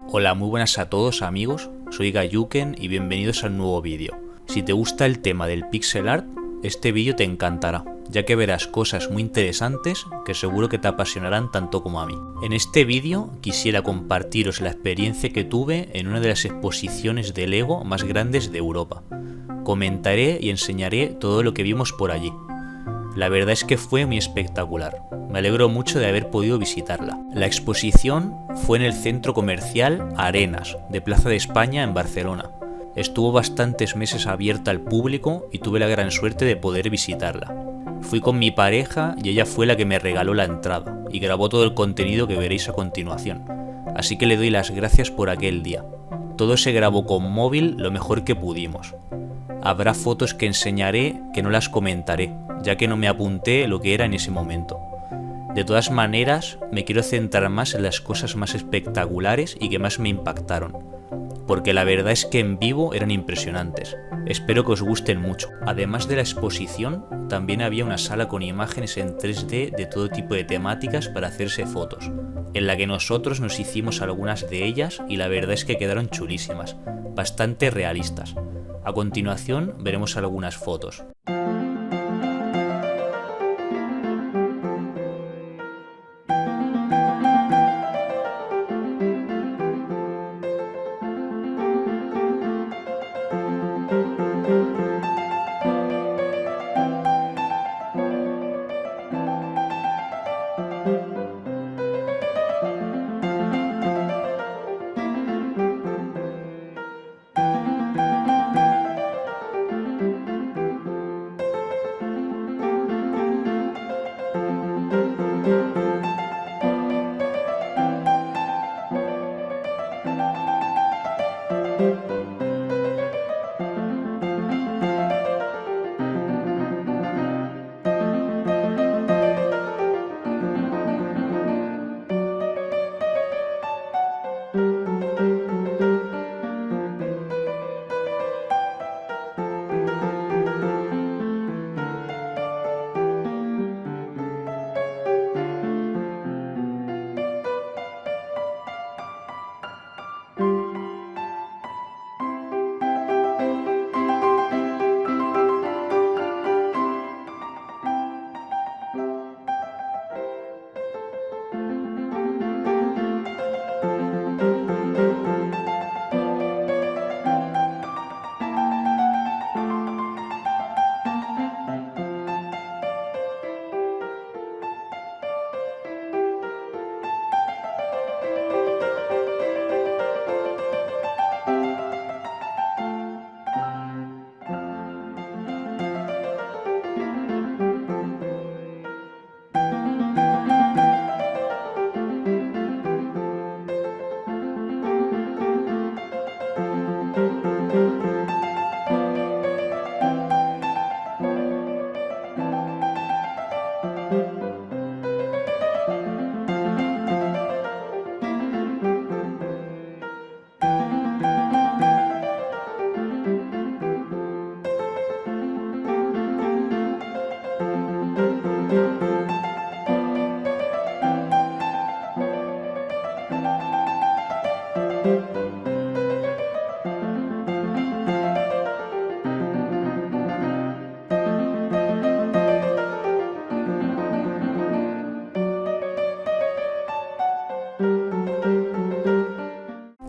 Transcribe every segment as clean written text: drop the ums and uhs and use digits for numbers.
Hola, muy buenas a todos amigos, soy Gayuken y bienvenidos al nuevo vídeo. Si te gusta el tema del pixel art, este vídeo te encantará, ya que verás cosas muy interesantes que seguro que te apasionarán tanto como a mí. En este vídeo quisiera compartiros la experiencia que tuve en una de las exposiciones de Lego más grandes de Europa. Comentaré y enseñaré todo lo que vimos por allí. La verdad es que fue muy espectacular. Me alegro mucho de haber podido visitarla. La exposición fue en el centro comercial Arenas, de Plaza de España en Barcelona. Estuvo bastantes meses abierta al público y tuve la gran suerte de poder visitarla. Fui con mi pareja y ella fue la que me regaló la entrada y grabó todo el contenido que veréis a continuación. Así que le doy las gracias por aquel día. Todo se grabó con móvil lo mejor que pudimos. Habrá fotos que enseñaré que no las comentaré, ya que no me apunté lo que era en ese momento. De todas maneras, me quiero centrar más en las cosas más espectaculares y que más me impactaron, porque la verdad es que en vivo eran impresionantes. Espero que os gusten mucho. Además de la exposición, también había una sala con imágenes en 3D de todo tipo de temáticas para hacerse fotos, en la que nosotros nos hicimos algunas de ellas y la verdad es que quedaron chulísimas, bastante realistas. A continuación veremos algunas fotos.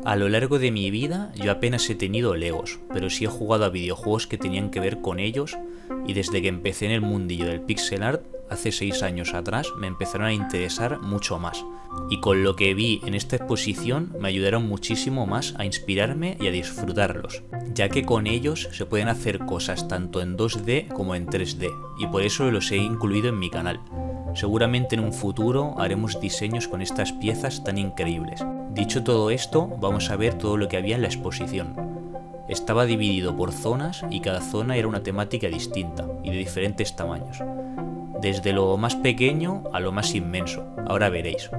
A lo largo de mi vida yo apenas he tenido Legos, pero sí he jugado a videojuegos que tenían que ver con ellos y desde que empecé en el mundillo del pixel art, hace 6 años atrás, me empezaron a interesar mucho más. Y con lo que vi en esta exposición me ayudaron muchísimo más a inspirarme y a disfrutarlos, ya que con ellos se pueden hacer cosas tanto en 2D como en 3D, y por eso los he incluido en mi canal. Seguramente en un futuro haremos diseños con estas piezas tan increíbles. Dicho todo esto, vamos a ver todo lo que había en la exposición. Estaba dividido por zonas y cada zona era una temática distinta y de diferentes tamaños, desde lo más pequeño a lo más inmenso, ahora veréis.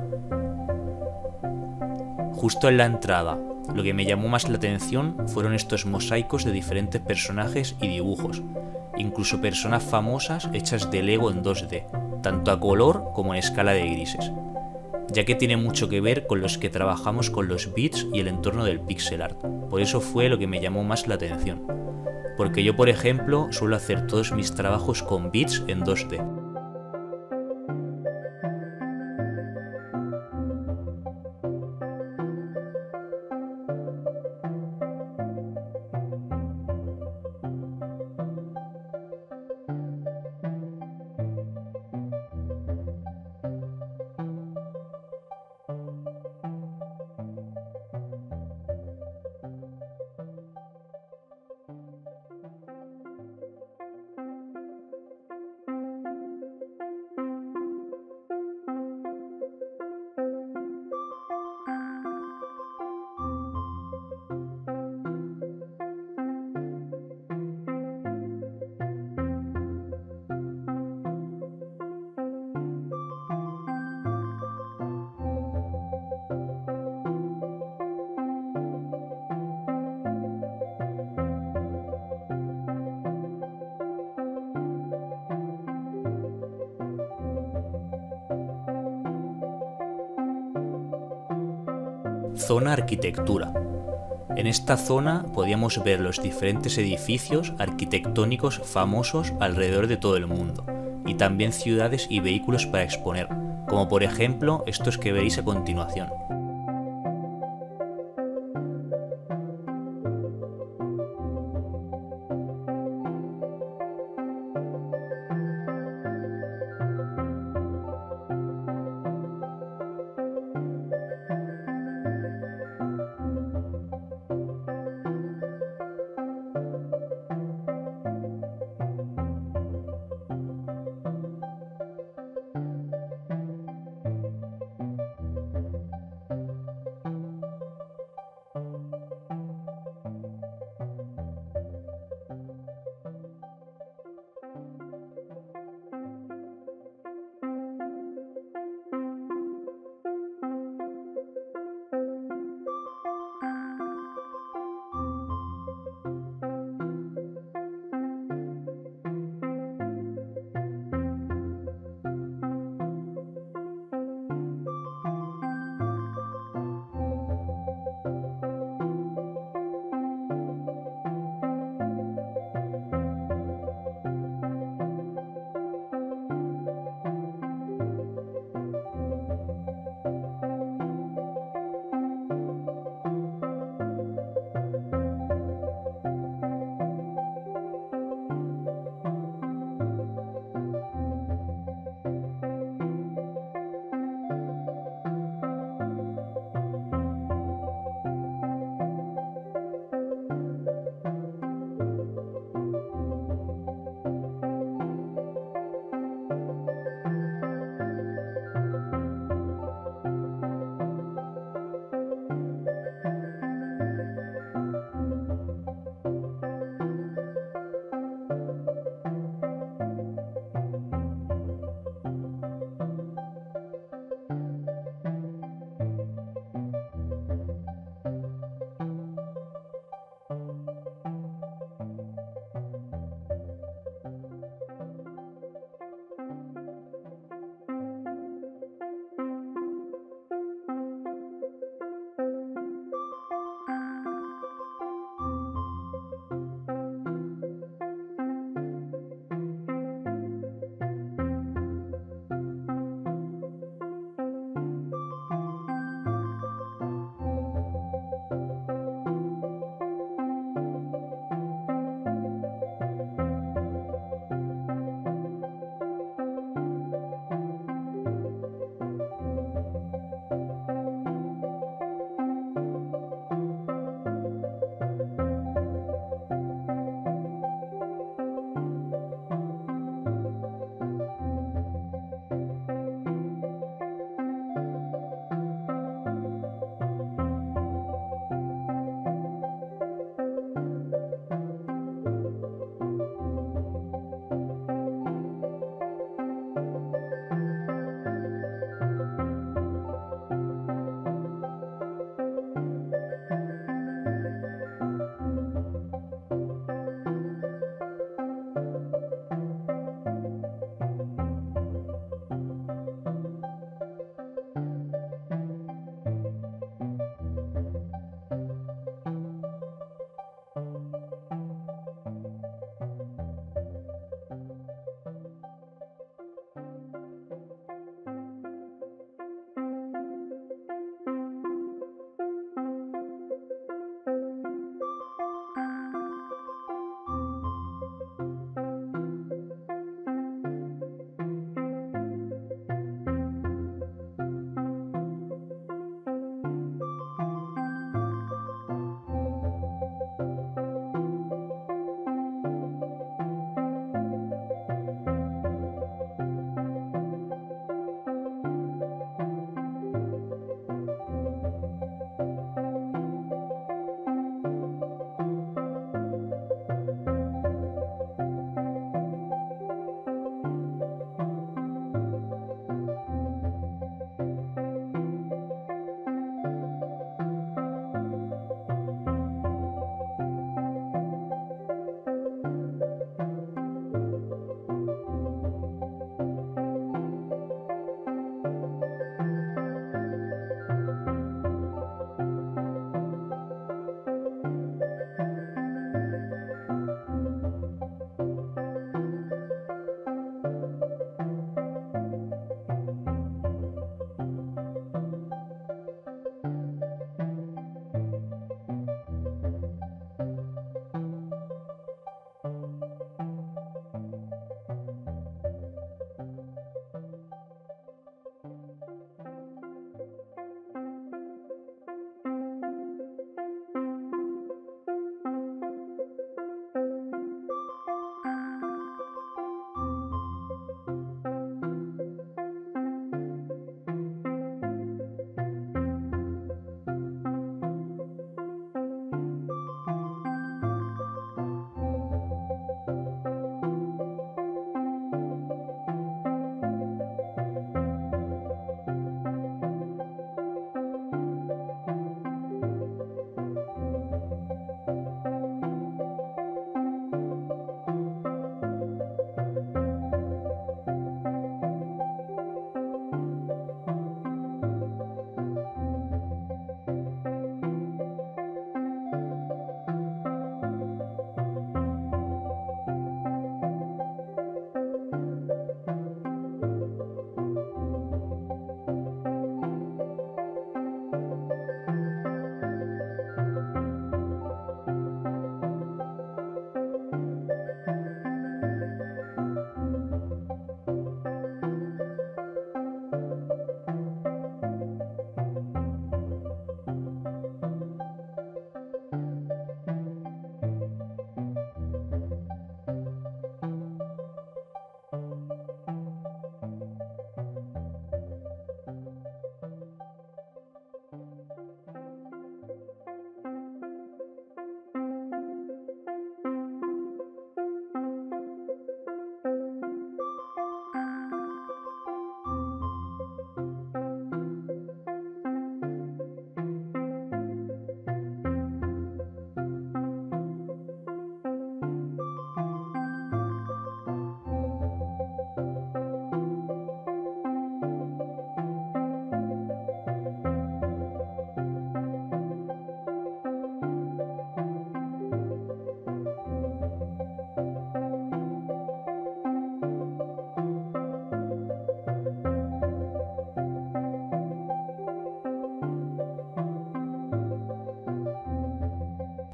Justo en la entrada, lo que me llamó más la atención fueron estos mosaicos de diferentes personajes y dibujos, incluso personas famosas hechas de Lego en 2D, tanto a color como en escala de grises. ya que tiene mucho que ver con los que trabajamos con los bits y el entorno del pixel art. Por eso fue lo que me llamó más la atención. Porque yo, por ejemplo, suelo hacer todos mis trabajos con bits en 2D. Zona arquitectura. En esta zona podíamos ver los diferentes edificios arquitectónicos famosos alrededor de todo el mundo, y también ciudades y vehículos para exponer, como por ejemplo estos que veréis a continuación.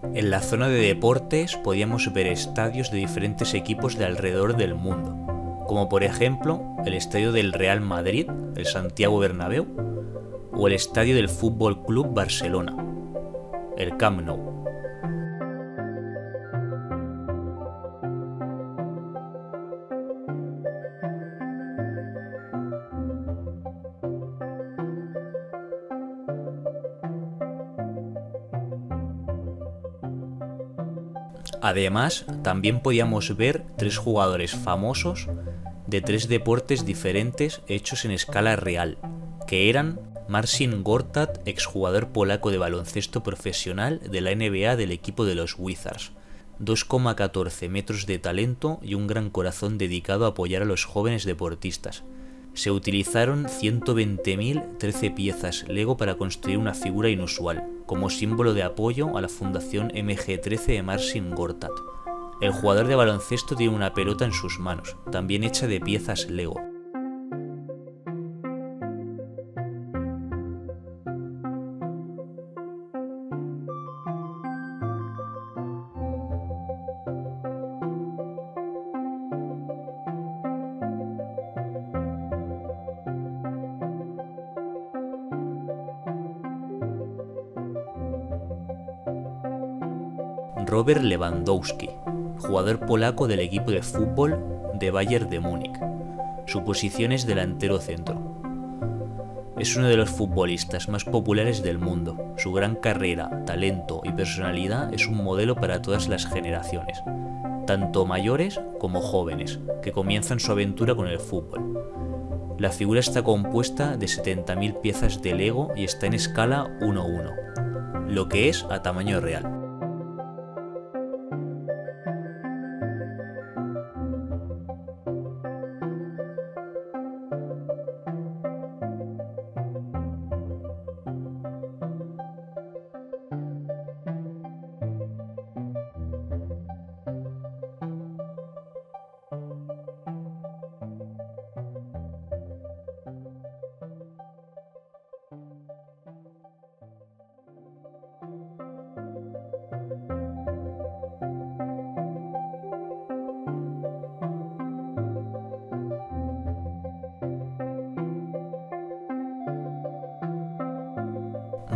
En la zona de deportes podíamos ver estadios de diferentes equipos de alrededor del mundo, como por ejemplo el estadio del Real Madrid, el Santiago Bernabéu, o el estadio del Fútbol Club Barcelona, el Camp Nou. Además, también podíamos ver 3 jugadores famosos de 3 deportes diferentes hechos en escala real, que eran Marcin Gortat, exjugador polaco de baloncesto profesional de la NBA del equipo de los Wizards, 2,14 metros de talento y un gran corazón dedicado a apoyar a los jóvenes deportistas. Se utilizaron 120.013 piezas Lego para construir una figura inusual, como símbolo de apoyo a la Fundación MG13 de Marcin Gortat. El jugador de baloncesto tiene una pelota en sus manos, también hecha de piezas Lego. Robert Lewandowski, jugador polaco del equipo de fútbol de Bayern de Múnich. Su posición es delantero centro. Es uno de los futbolistas más populares del mundo. Su gran carrera, talento y personalidad es un modelo para todas las generaciones, tanto mayores como jóvenes, que comienzan su aventura con el fútbol. La figura está compuesta de 70.000 piezas de Lego y está en escala 1:1, lo que es a tamaño real.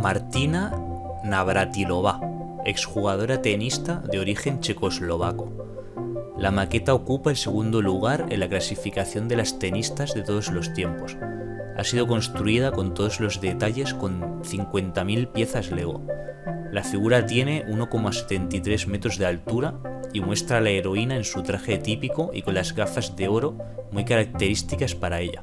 Martina Navratilova, exjugadora tenista de origen checoslovaco. La maqueta ocupa el segundo lugar en la clasificación de las tenistas de todos los tiempos. Ha sido construida con todos los detalles con 50.000 piezas Lego. La figura tiene 1,73 metros de altura y muestra a la heroína en su traje típico y con las gafas de oro muy características para ella.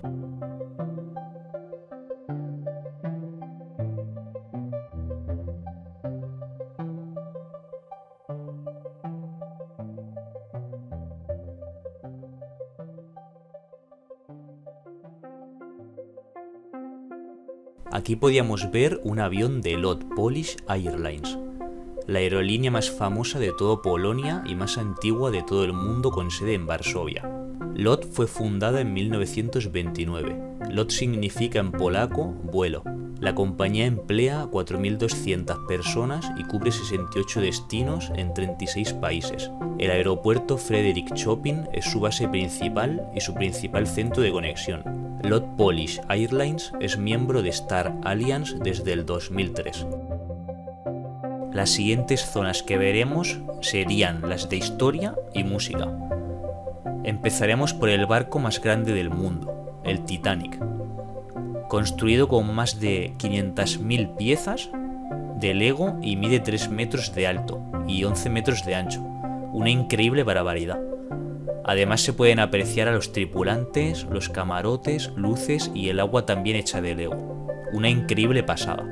Aquí podíamos ver un avión de LOT, Polish Airlines, la aerolínea más famosa de toda Polonia y más antigua de todo el mundo con sede en Varsovia. LOT fue fundada en 1929. LOT significa en polaco vuelo. La compañía emplea a 4.200 personas y cubre 68 destinos en 36 países. El aeropuerto Frederick Chopin es su base principal y su principal centro de conexión. LOT Polish Airlines es miembro de Star Alliance desde el 2003. Las siguientes zonas que veremos serían las de historia y música. Empezaremos por el barco más grande del mundo, el Titanic. Construido con más de 500.000 piezas de Lego y mide 3 metros de alto y 11 metros de ancho, una increíble barbaridad. Además se pueden apreciar a los tripulantes, los camarotes, luces y el agua también hecha de Lego. Una increíble pasada.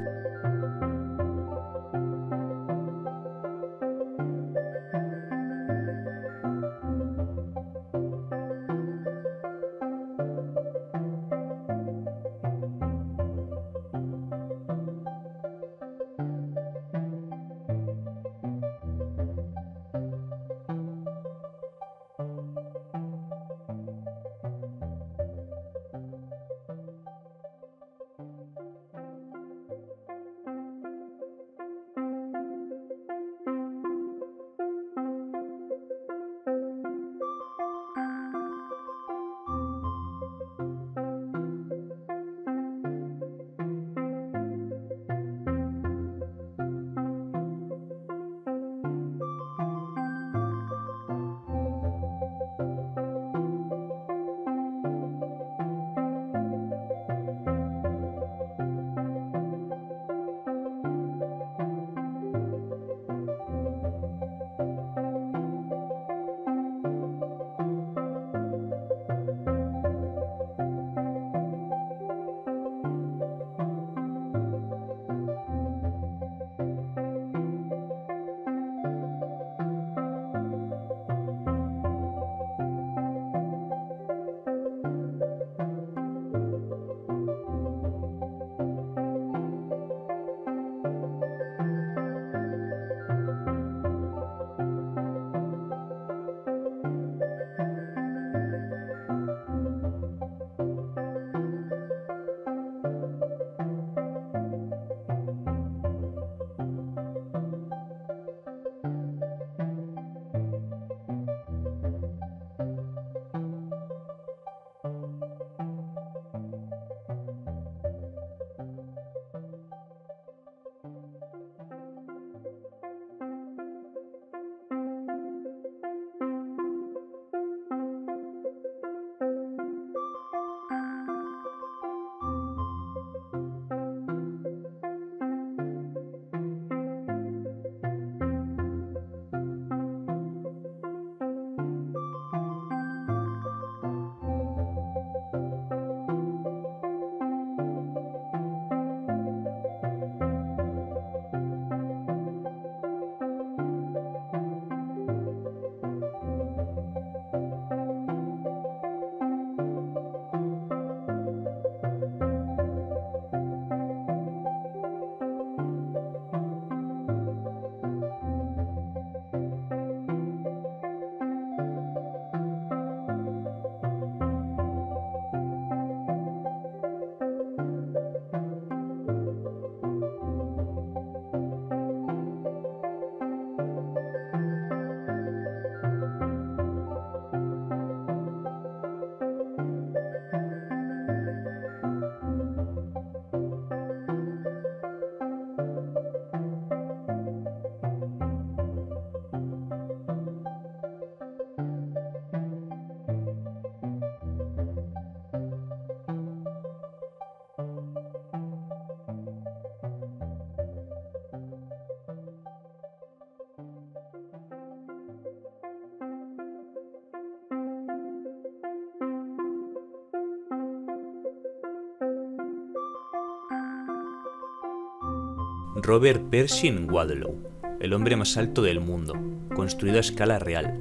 Robert Pershing Wadlow, el hombre más alto del mundo, construido a escala real.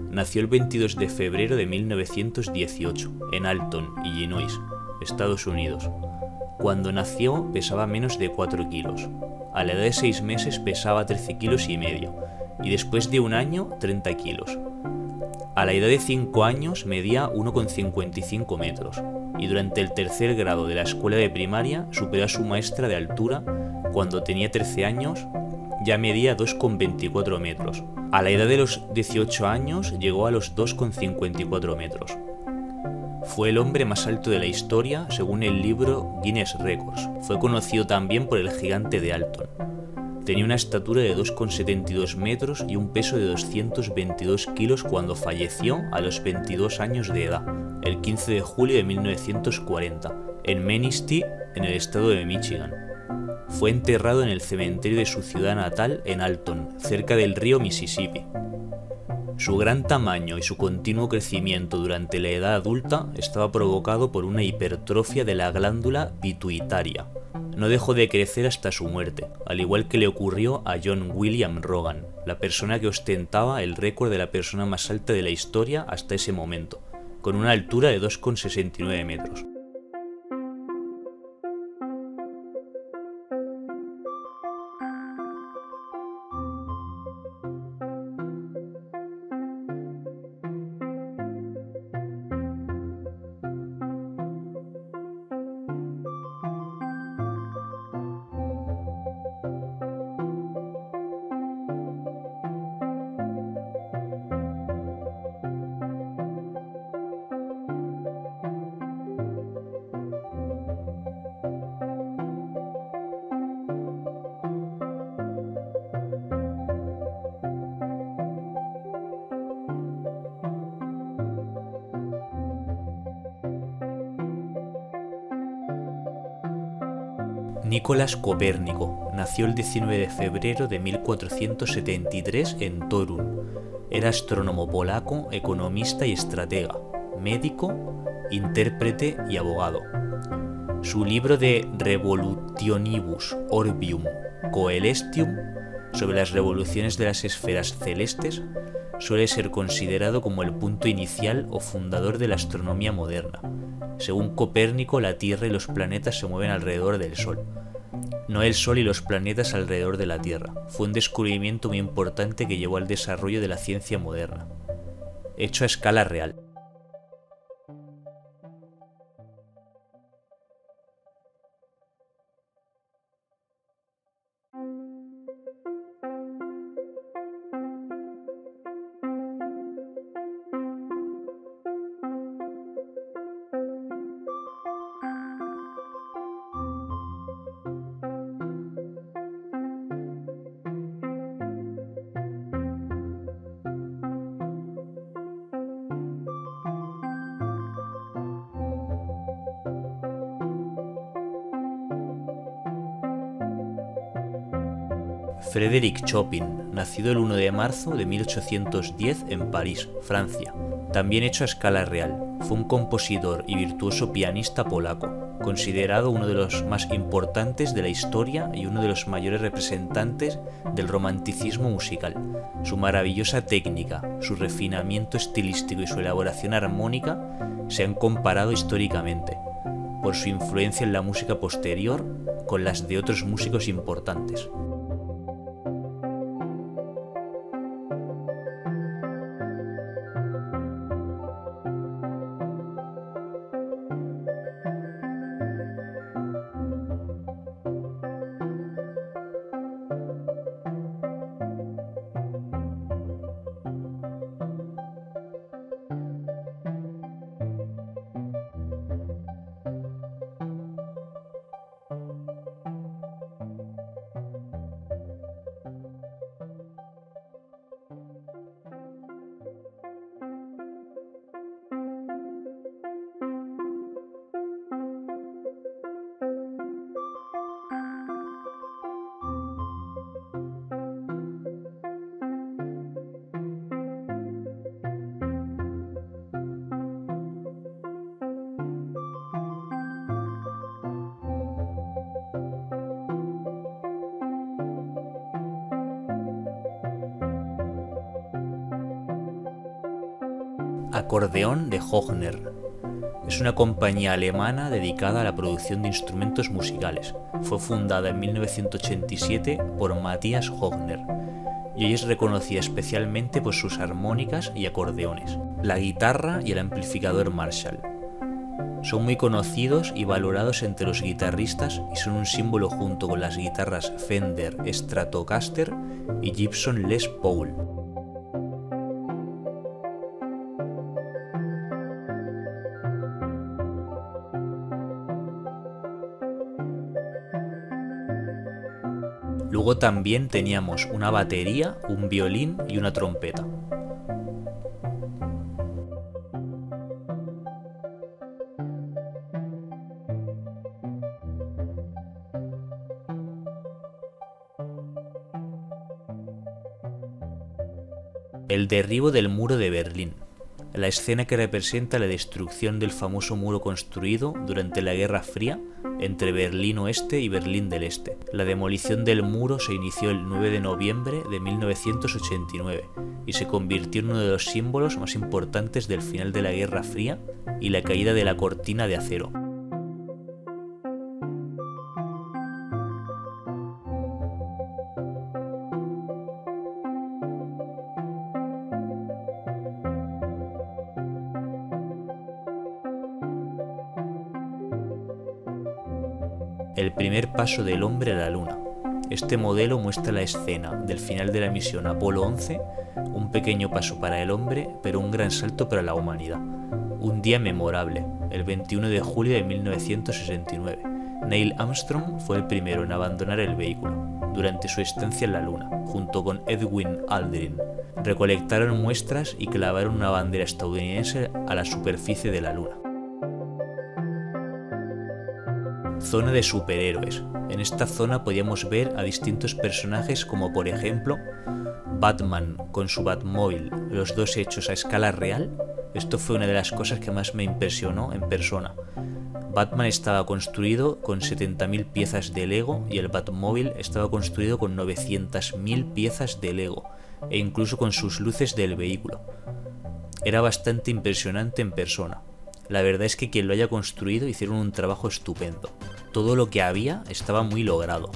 Nació el 22 de febrero de 1918 en Alton, Illinois, Estados Unidos. Cuando nació pesaba menos de 4 kilos. A la edad de 6 meses pesaba 13 kilos y medio y después de un año 30 kilos. A la edad de 5 años medía 1,55 metros y durante el tercer grado de la escuela de primaria superó a su maestra de altura. Cuando tenía 13 años ya medía 2,24 metros. A la edad de los 18 años llegó a los 2,54 metros. Fue el hombre más alto de la historia según el libro Guinness Records. Fue conocido también por el gigante de Alton. Tenía una estatura de 2,72 metros y un peso de 222 kilos cuando falleció a los 22 años de edad, el 15 de julio de 1940, en Manistee, en el estado de Michigan. Fue enterrado en el cementerio de su ciudad natal en Alton, cerca del río Mississippi. Su gran tamaño y su continuo crecimiento durante la edad adulta estaba provocado por una hipertrofia de la glándula pituitaria. No dejó de crecer hasta su muerte, al igual que le ocurrió a John William Rogan, la persona que ostentaba el récord de la persona más alta de la historia hasta ese momento, con una altura de 2,69 metros. Nicolás Copérnico nació el 19 de febrero de 1473 en Torun. Era astrónomo polaco, economista y estratega, médico, intérprete y abogado. Su libro de Revolutionibus Orbium Coelestium, sobre las revoluciones de las esferas celestes, suele ser considerado como el punto inicial o fundador de la astronomía moderna. Según Copérnico, la Tierra y los planetas se mueven alrededor del Sol, no el Sol y los planetas alrededor de la Tierra. Fue un descubrimiento muy importante que llevó al desarrollo de la ciencia moderna, hecho a escala real. Frédéric Chopin, nacido el 1 de marzo de 1810 en París, Francia. También hecho a escala real. Fue un compositor y virtuoso pianista polaco, considerado uno de los más importantes de la historia y uno de los mayores representantes del romanticismo musical. Su maravillosa técnica, su refinamiento estilístico y su elaboración armónica se han comparado históricamente, por su influencia en la música posterior, con las de otros músicos importantes. Acordeón de Högner. Es una compañía alemana dedicada a la producción de instrumentos musicales. Fue fundada en 1987 por Matthias Högner y hoy es reconocida especialmente por sus armónicas y acordeones, la guitarra y el amplificador Marshall. Son muy conocidos y valorados entre los guitarristas y son un símbolo junto con las guitarras Fender Stratocaster y Gibson Les Paul. Luego también teníamos una batería, un violín y una trompeta. El derribo del muro de Berlín. La escena que representa la destrucción del famoso muro construido durante la Guerra Fría entre Berlín Oeste y Berlín del Este. La demolición del muro se inició el 9 de noviembre de 1989 y se convirtió en uno de los símbolos más importantes del final de la Guerra Fría y la caída de la cortina de acero. El primer paso del hombre a la Luna. Este modelo muestra la escena del final de la misión Apolo 11, un pequeño paso para el hombre, pero un gran salto para la humanidad. Un día memorable, el 21 de julio de 1969. Neil Armstrong fue el primero en abandonar el vehículo durante su estancia en la Luna, junto con Edwin Aldrin. Recolectaron muestras y clavaron una bandera estadounidense a la superficie de la Luna. Zona de superhéroes. En esta zona podíamos ver a distintos personajes como por ejemplo Batman con su Batmóvil, los dos hechos a escala real. Esto fue una de las cosas que más me impresionó en persona. Batman estaba construido con 70.000 piezas de Lego y el Batmóvil estaba construido con 900.000 piezas de Lego e incluso con sus luces del vehículo. Era bastante impresionante en persona. La verdad es que quien lo haya construido hicieron un trabajo estupendo. Todo lo que había estaba muy logrado.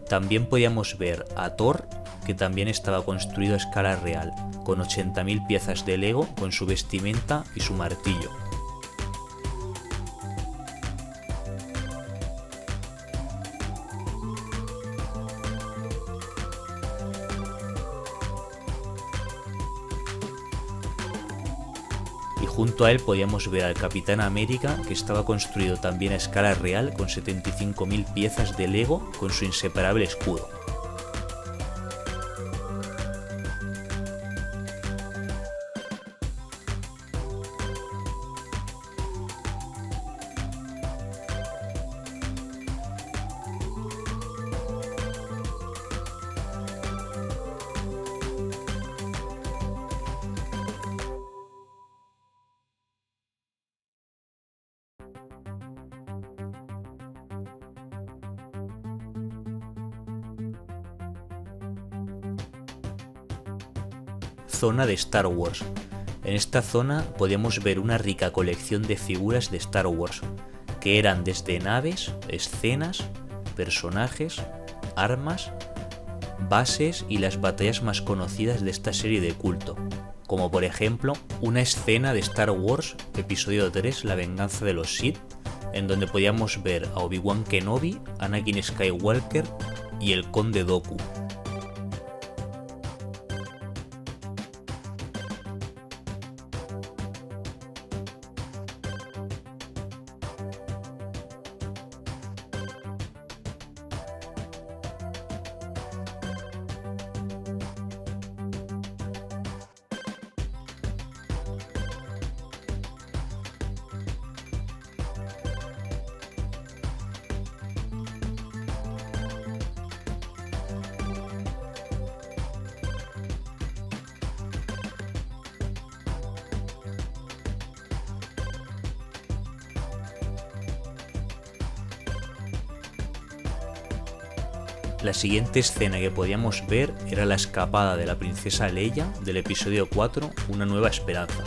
También podíamos ver a Thor, que también estaba construido a escala real, con 80.000 piezas de Lego con su vestimenta y su martillo. Y junto a él podíamos ver al Capitán América, que estaba construido también a escala real con 75.000 piezas de Lego con su inseparable escudo. Zona de Star Wars. En esta zona podíamos ver una rica colección de figuras de Star Wars, que eran desde naves, escenas, personajes, armas, bases y las batallas más conocidas de esta serie de culto, como por ejemplo una escena de Star Wars Episodio 3, La venganza de los Sith, en donde podíamos ver a Obi-Wan Kenobi, Anakin Skywalker y el Conde Dooku. La siguiente escena que podíamos ver era la escapada de la princesa Leia del episodio 4, Una nueva esperanza.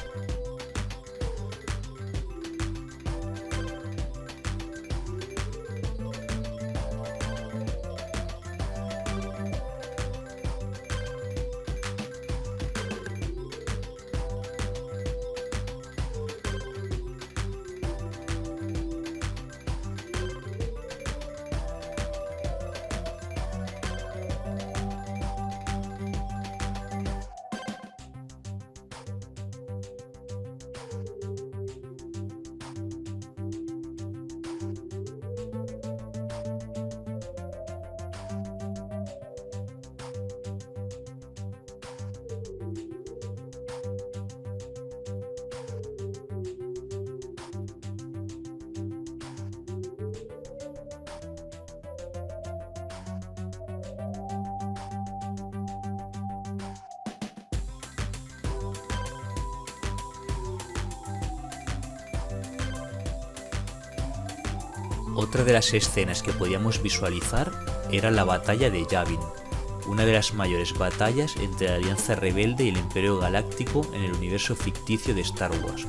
Otra de las escenas que podíamos visualizar era la batalla de Yavin, una de las mayores batallas entre la Alianza Rebelde y el Imperio Galáctico en el universo ficticio de Star Wars.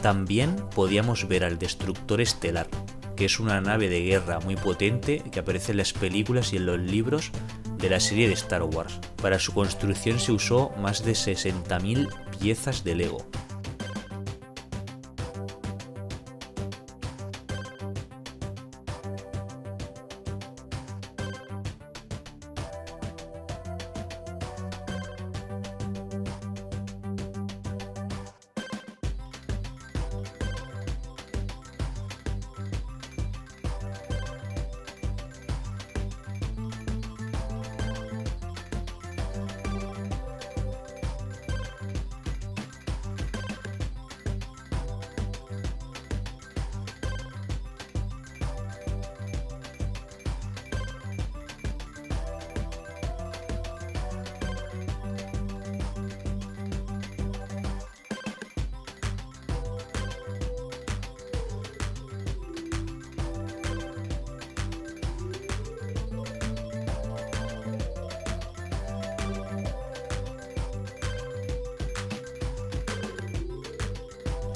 También podíamos ver al Destructor Estelar, que es una nave de guerra muy potente que aparece en las películas y en los libros de la serie de Star Wars. Para su construcción se usó más de 60.000 piezas de Lego.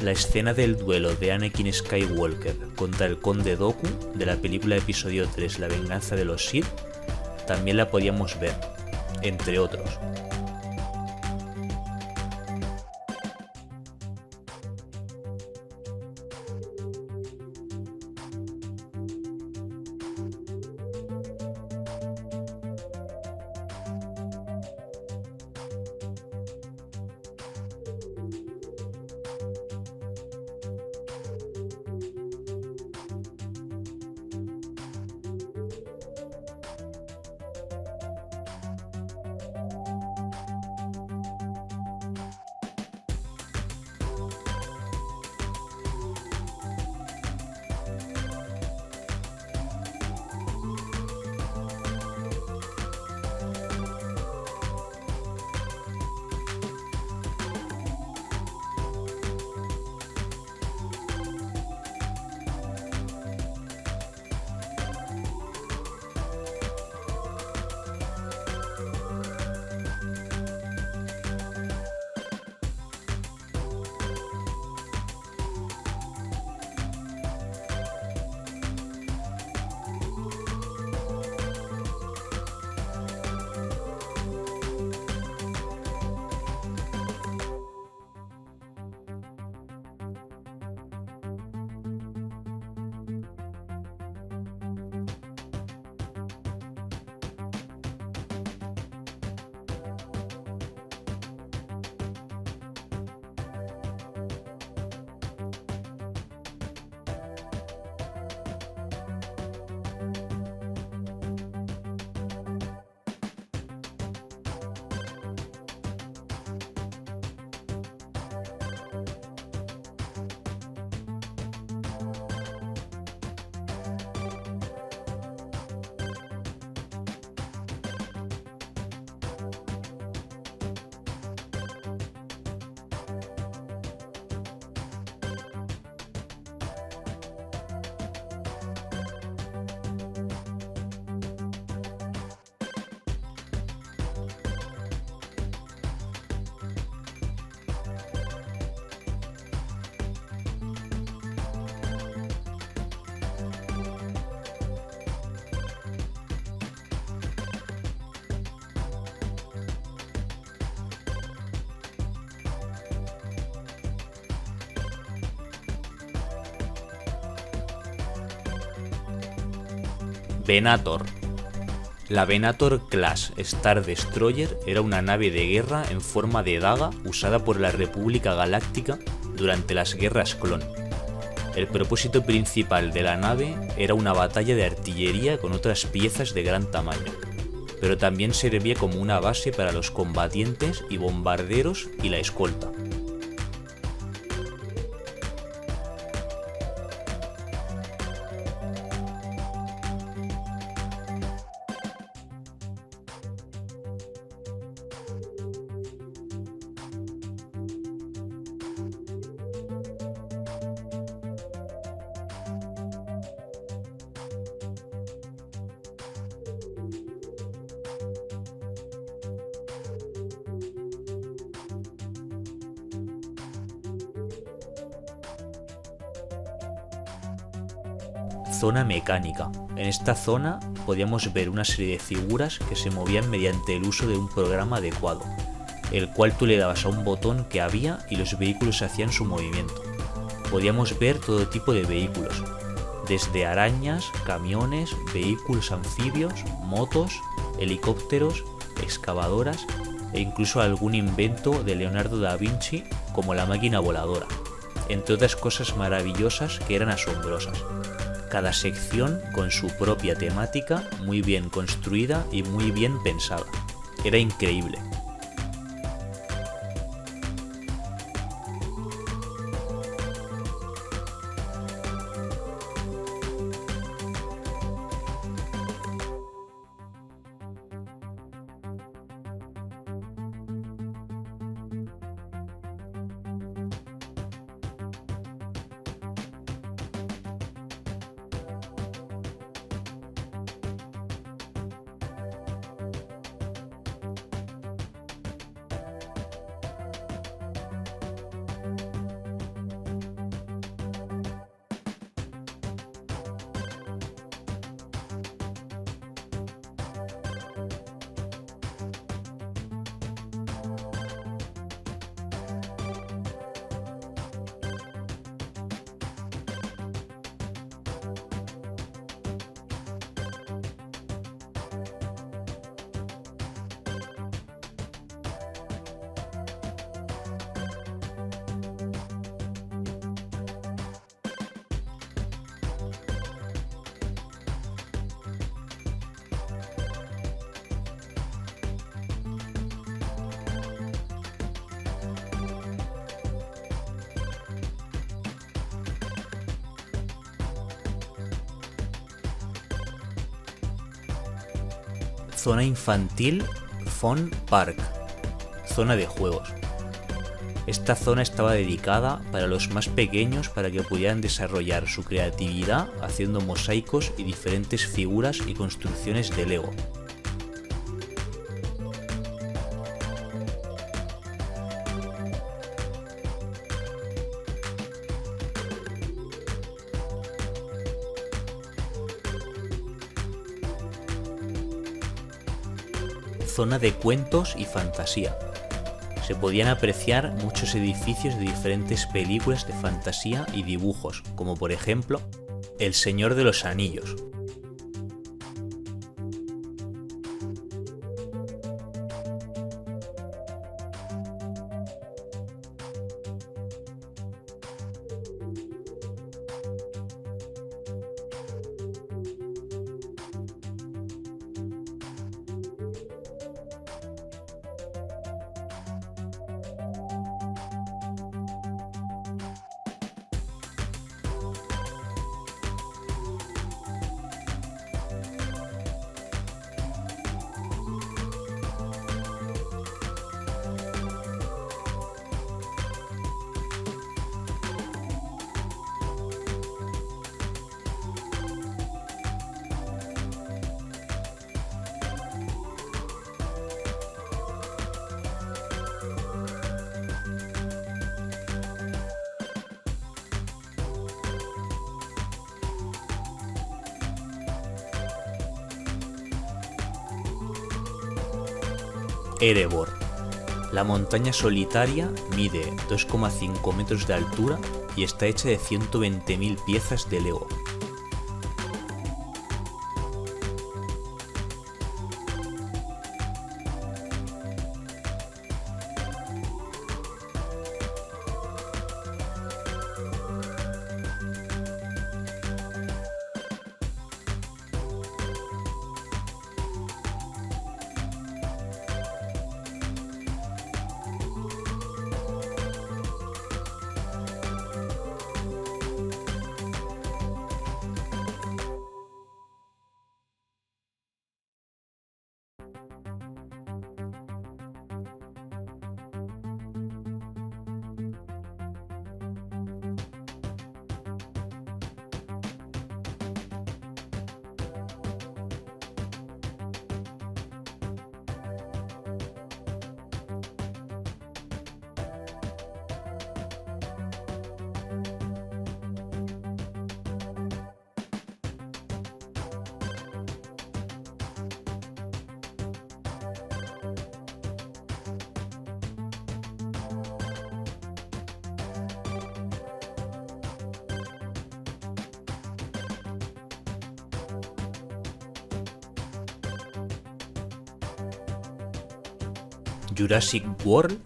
La escena del duelo de Anakin Skywalker contra el Conde Dooku de la película Episodio 3, La venganza de los Sith, también la podíamos ver, entre otros. Venator. La Venator Class Star Destroyer era una nave de guerra en forma de daga usada por la República Galáctica durante las guerras clon. El propósito principal de la nave era una batalla de artillería con otras piezas de gran tamaño, pero también servía como una base para los combatientes y bombarderos y la escolta. Zona mecánica. En esta zona podíamos ver una serie de figuras que se movían mediante el uso de un programa adecuado, el cual tú le dabas a un botón que había y los vehículos hacían su movimiento. Podíamos ver todo tipo de vehículos, desde arañas, camiones, vehículos anfibios, motos, helicópteros, excavadoras e incluso algún invento de Leonardo da Vinci como la máquina voladora, entre otras cosas maravillosas que eran asombrosas. Cada sección con su propia temática, muy bien construida y muy bien pensada. Era increíble. Zona infantil Fun Park, zona de juegos. Esta zona estaba dedicada para los más pequeños para que pudieran desarrollar su creatividad haciendo mosaicos y diferentes figuras y construcciones de Lego. Zona de cuentos y fantasía. Se podían apreciar muchos edificios de diferentes películas de fantasía y dibujos, como por ejemplo El Señor de los Anillos. Erebor. La montaña solitaria mide 2,5 metros de altura y está hecha de 120.000 piezas de Lego. Jurassic World,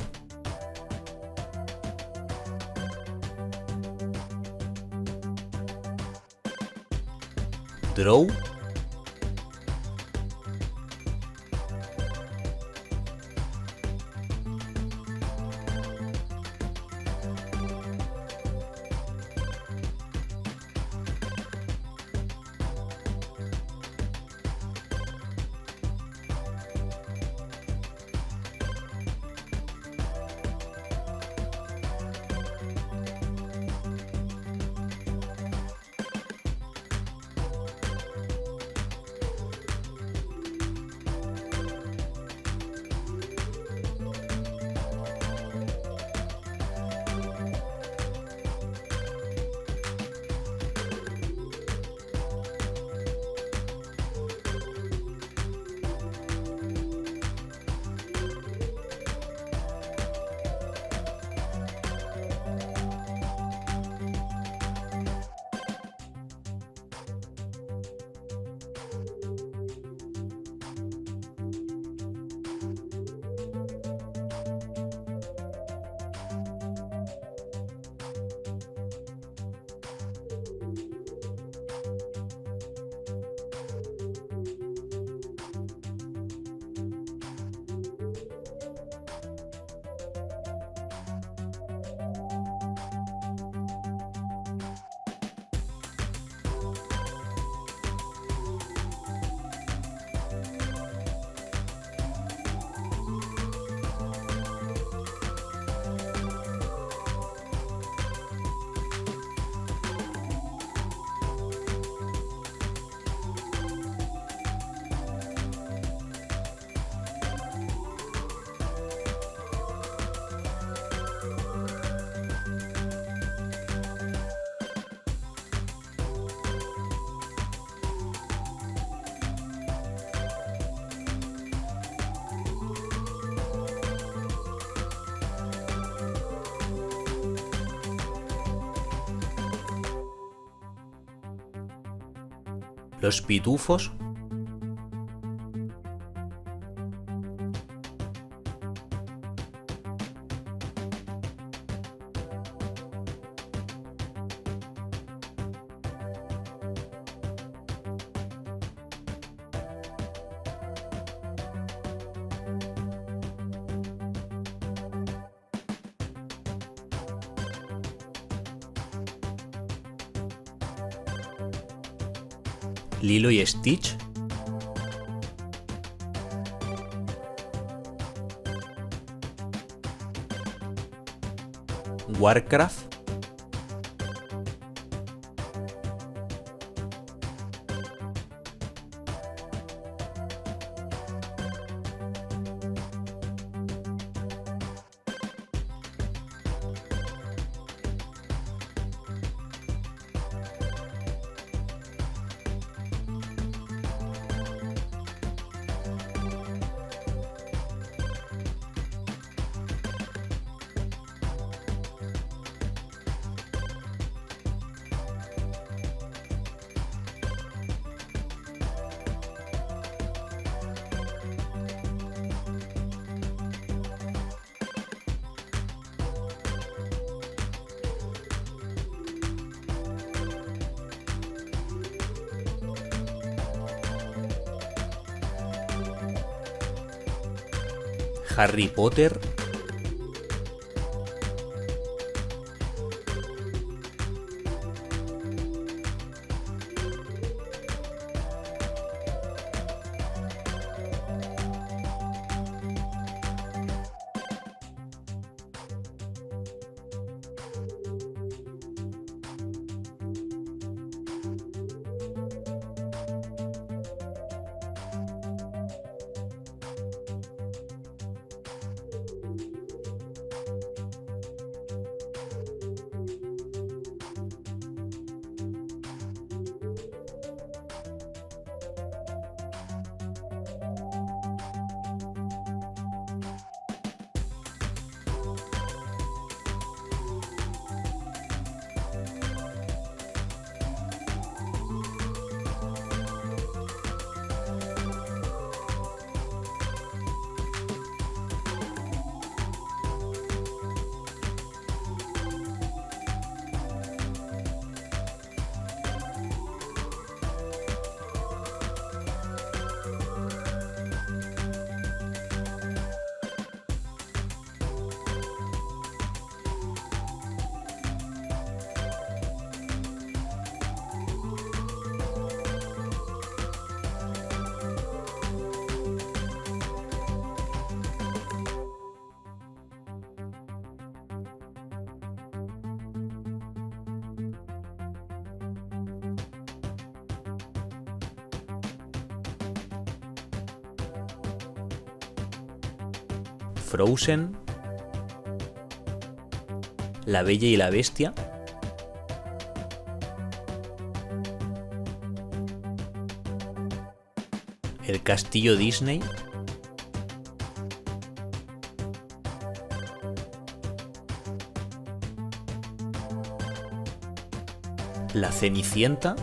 Draw, Los pitufos. Lilo y Stitch. Warcraft. Harry Potter. Frozen. La Bella y la Bestia. El Castillo Disney. La Cenicienta.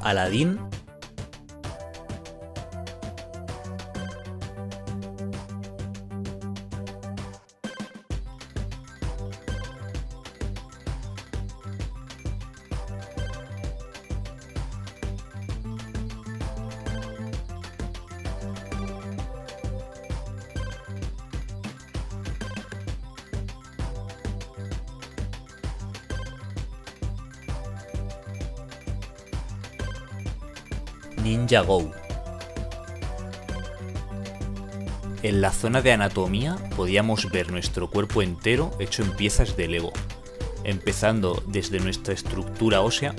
Aladín. Ninja Go. En la zona de anatomía podíamos ver nuestro cuerpo entero hecho en piezas de Lego, empezando desde nuestra estructura ósea,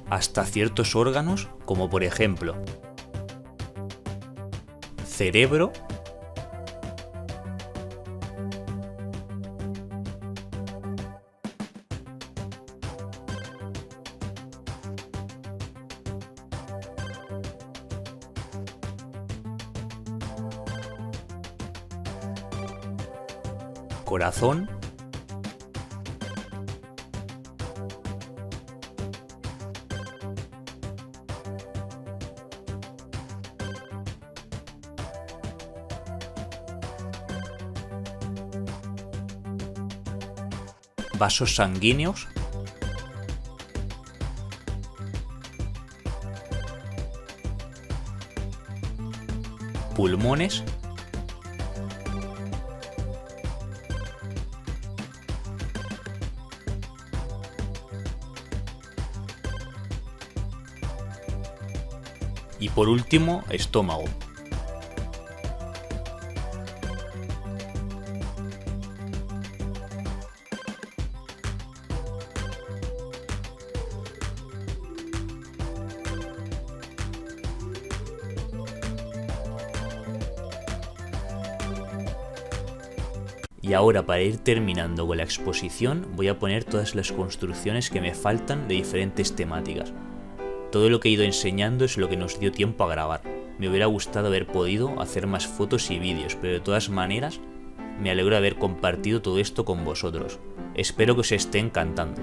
hasta ciertos órganos, como por ejemplo cerebro, corazón, vasos sanguíneos, pulmones, y por último, estómago. Y ahora, para ir terminando con la exposición, voy a poner todas las construcciones que me faltan de diferentes temáticas. Todo lo que he ido enseñando es lo que nos dio tiempo a grabar. Me hubiera gustado haber podido hacer más fotos y vídeos, pero de todas maneras me alegro de haber compartido todo esto con vosotros. Espero que os esté encantando.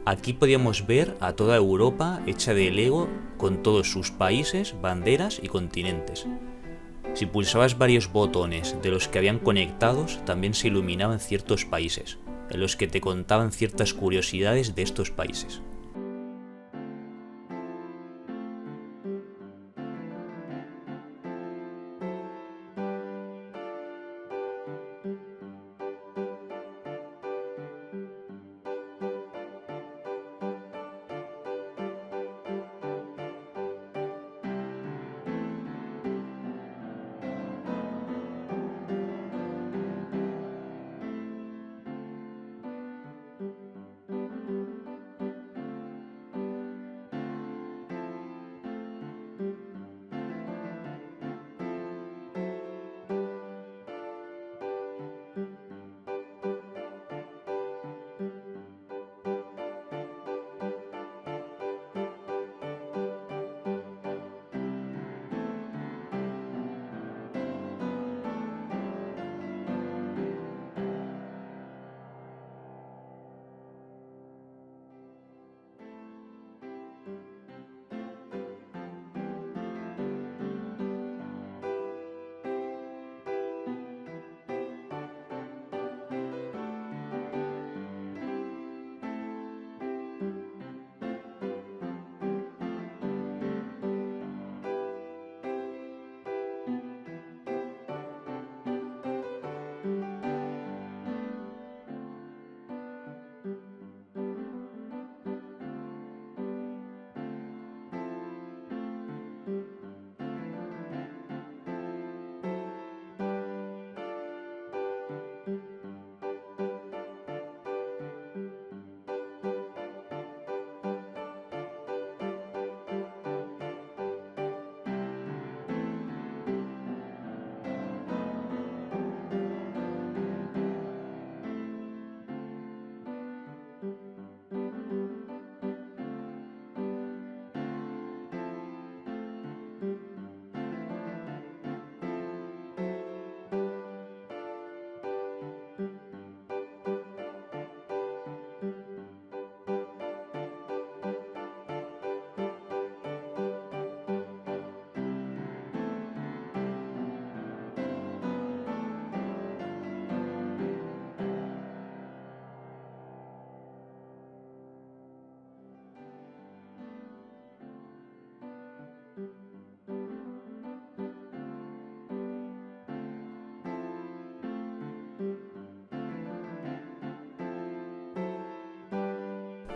Aquí podíamos ver a toda Europa hecha de Lego con todos sus países, banderas y continentes. Si pulsabas varios botones de los que habían conectados, también se iluminaban ciertos países, en los que te contaban ciertas curiosidades de estos países.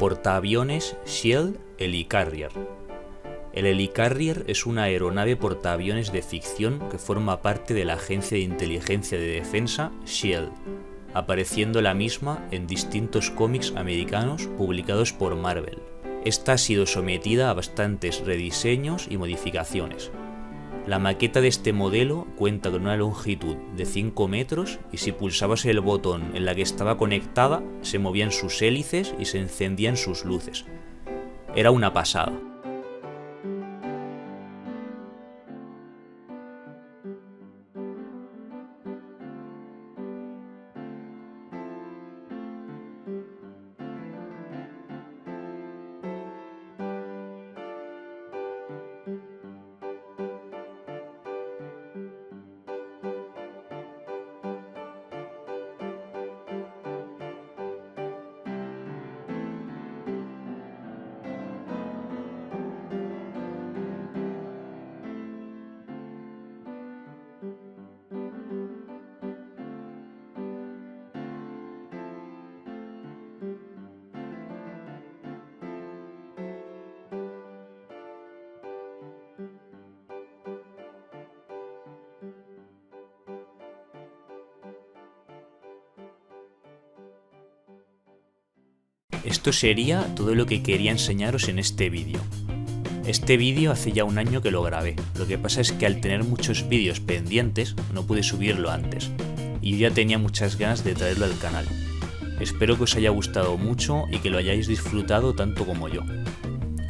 Portaaviones Shield Helicarrier. El Helicarrier es una aeronave portaaviones de ficción que forma parte de la agencia de inteligencia de defensa SHIELD, apareciendo la misma en distintos cómics americanos publicados por Marvel. Esta ha sido sometida a bastantes rediseños y modificaciones. La maqueta de este modelo cuenta con una longitud de 5 metros y si pulsabas el botón en la que estaba conectada, se movían sus hélices y se encendían sus luces. Era una pasada. Esto sería todo lo que quería enseñaros en este vídeo. Este vídeo hace ya un año que lo grabé, lo que pasa es que al tener muchos vídeos pendientes no pude subirlo antes, y yo ya tenía muchas ganas de traerlo al canal. Espero que os haya gustado mucho y que lo hayáis disfrutado tanto como yo.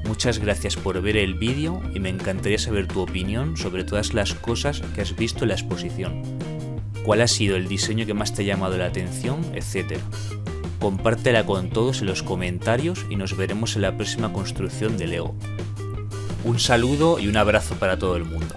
Muchas gracias por ver el vídeo y me encantaría saber tu opinión sobre todas las cosas que has visto en la exposición. ¿Cuál ha sido el diseño que más te ha llamado la atención, etcétera? compártela con todos en los comentarios y nos veremos en la próxima construcción de Lego. Un saludo y un abrazo para todo el mundo.